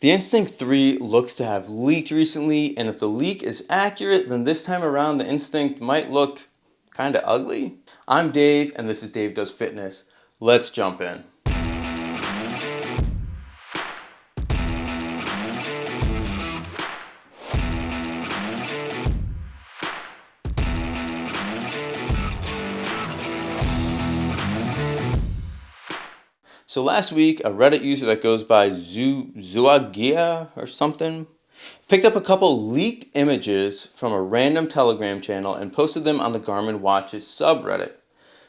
The Instinct 3 looks to have leaked recently, and if the leak is accurate, then this time around the Instinct might look kinda ugly. I'm Dave, and this is Dave Does Fitness. Let's jump in. So last week, a Reddit user that goes by Zuagia or something picked up a couple leaked images from a random Telegram channel and posted them on the Garmin Watches subreddit.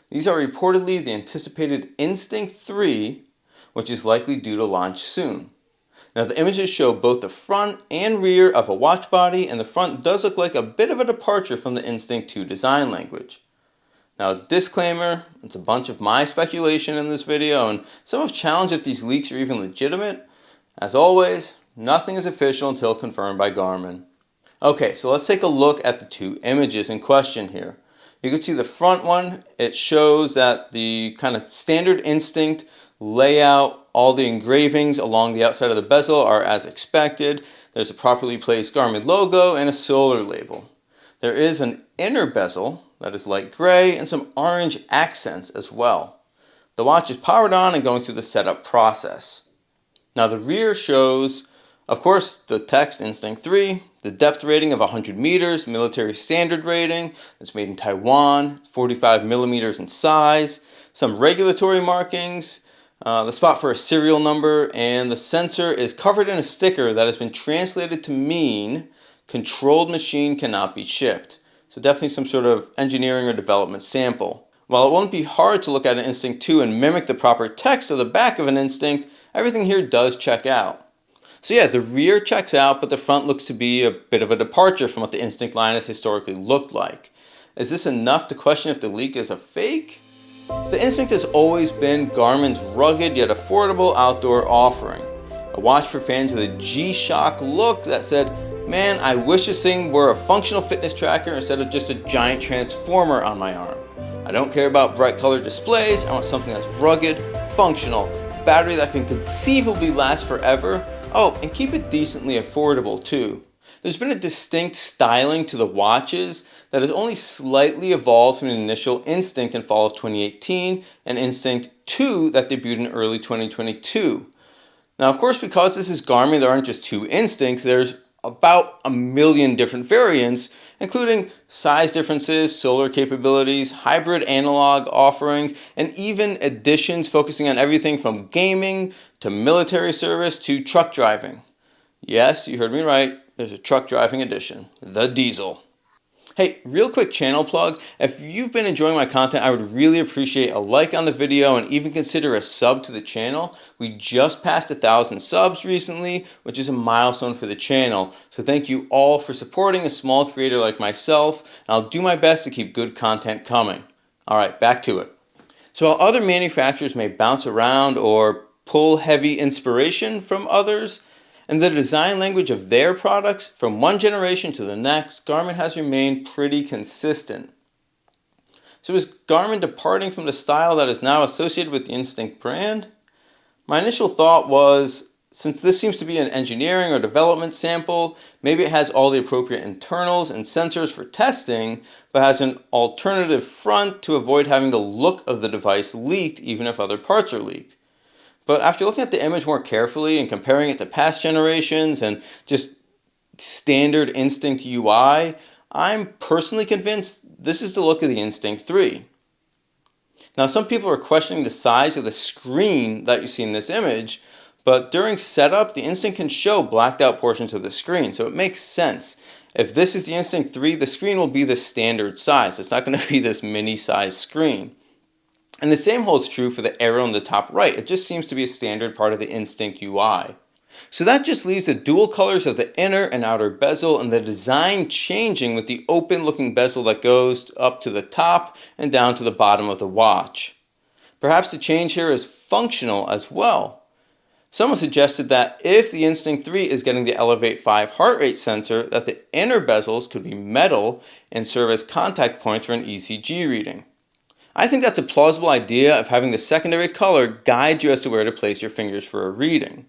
These are reportedly the anticipated Instinct 3, which is likely due to launch soon. Now the images show both the front and rear of a watch body, and the front does look like a bit of a departure from the Instinct 2 design language. Now, disclaimer, it's a bunch of my speculation in this video, and some have challenged if these leaks are even legitimate. As always, nothing is official until confirmed by Garmin. Okay, so let's take a look at the two images in question here. You can see the front one. It shows that the kind of standard Instinct layout, all the engravings along the outside of the bezel are as expected. There's a properly placed Garmin logo and a solar label. There is an inner bezel that is light gray and some orange accents as well. The watch is powered on and going through the setup process. Now the rear shows, of course, the text Instinct 3, the depth rating of 100 meters, military standard rating, it's made in Taiwan, 45 millimeters in size, some regulatory markings, the spot for a serial number, and the sensor is covered in a sticker that has been translated to mean controlled machine cannot be shipped. So definitely some sort of engineering or development sample. While it won't be hard to look at an Instinct 2 and mimic the proper text of the back of an Instinct, everything here does check out. So yeah, the rear checks out, but the front looks to be a bit of a departure from what the Instinct line has historically looked like. Is this enough to question if the leak is a fake? The Instinct has always been Garmin's rugged yet affordable outdoor offering. A watch for fans of the G-Shock look that said, "Man, I wish this thing were a functional fitness tracker instead of just a giant transformer on my arm. I don't care about bright colored displays. I want something that's rugged, functional, battery that can conceivably last forever. Oh, and keep it decently affordable too." There's been a distinct styling to the watches that has only slightly evolved from the initial Instinct in fall of 2018 and Instinct 2 that debuted in early 2022. Now, of course, because this is Garmin, there aren't just two Instincts. There's about 1 million different variants, including size differences, solar capabilities, hybrid analog offerings, and even editions focusing on everything from gaming to military service to truck driving. Yes, you heard me right. There's a truck driving edition, the Diesel. Hey, real quick channel plug. If you've been enjoying my content, I would really appreciate a like on the video and even consider a sub to the channel. We just passed 1,000 subs recently, which is a milestone for the channel. So thank you all for supporting a small creator like myself, and I'll do my best to keep good content coming. All right, back to it. So while other manufacturers may bounce around or pull heavy inspiration from others, and the design language of their products from one generation to the next, Garmin has remained pretty consistent. So is Garmin departing from the style that is now associated with the Instinct brand? My initial thought was, since this seems to be an engineering or development sample, maybe it has all the appropriate internals and sensors for testing, but has an alternative front to avoid having the look of the device leaked even if other parts are leaked. But after looking at the image more carefully and comparing it to past generations and just standard Instinct UI, I'm personally convinced this is the look of the Instinct 3. Now, some people are questioning the size of the screen that you see in this image, but during setup, the Instinct can show blacked out portions of the screen, so it makes sense. If this is the Instinct 3, the screen will be the standard size. It's not going to be this mini-sized screen. And the same holds true for the arrow in the top right. It just seems to be a standard part of the Instinct UI. So that just leaves the dual colors of the inner and outer bezel and the design changing with the open looking bezel that goes up to the top and down to the bottom of the watch. Perhaps the change here is functional as well. Someone suggested that if the Instinct 3 is getting the Elevate 5 heart rate sensor, that the inner bezels could be metal and serve as contact points for an ECG reading. I think that's a plausible idea of having the secondary color guide you as to where to place your fingers for a reading.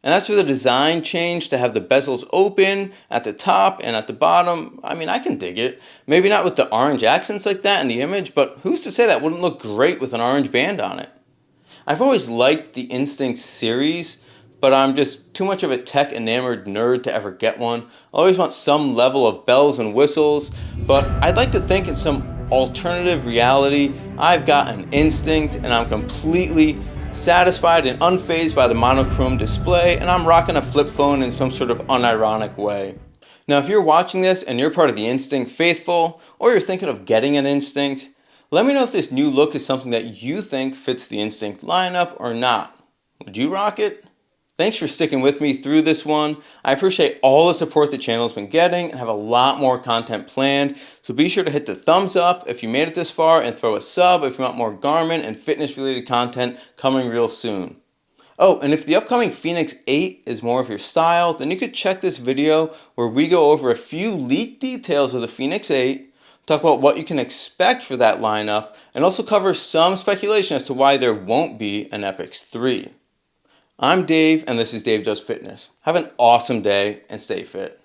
And as for the design change to have the bezels open at the top and at the bottom, I mean, I can dig it. Maybe not with the orange accents like that in the image, but who's to say that wouldn't look great with an orange band on it? I've always liked the Instinct series, but I'm just too much of a tech enamored nerd to ever get one. I always want some level of bells and whistles, but I'd like to think in some alternative reality I've got an Instinct and I'm completely satisfied and unfazed by the monochrome display, and I'm rocking a flip phone in some sort of unironic way. Now if you're watching this and you're part of the Instinct faithful, or you're thinking of getting an Instinct, let me know if this new look is something that you think fits the Instinct lineup or not. Would you rock it? Thanks for sticking with me through this one. I appreciate all the support the channel's been getting and have a lot more content planned. So be sure to hit the thumbs up if you made it this far and throw a sub if you want more Garmin and fitness related content coming real soon. Oh, and if the upcoming Fenix 8 is more of your style, then you could check this video where we go over a few leaked details of the Fenix 8, talk about what you can expect for that lineup, and also cover some speculation as to why there won't be an Epix 3. I'm Dave, and this is Dave Does Fitness. Have an awesome day and stay fit.